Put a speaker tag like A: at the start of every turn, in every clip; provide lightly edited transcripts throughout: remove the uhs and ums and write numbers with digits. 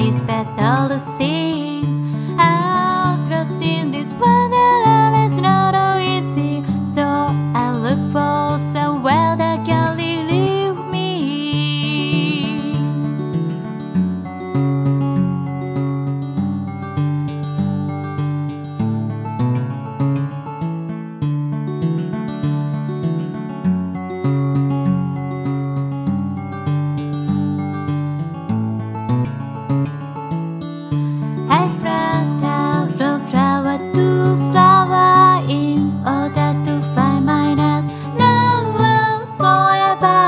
A: these better things. Out crossing this wonderland is not so easy, so I look for somewhere that can relieve me. I fly out from flower to flower in order to find my nest. Never forever,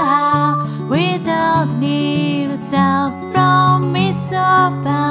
A: without need sound from me so far.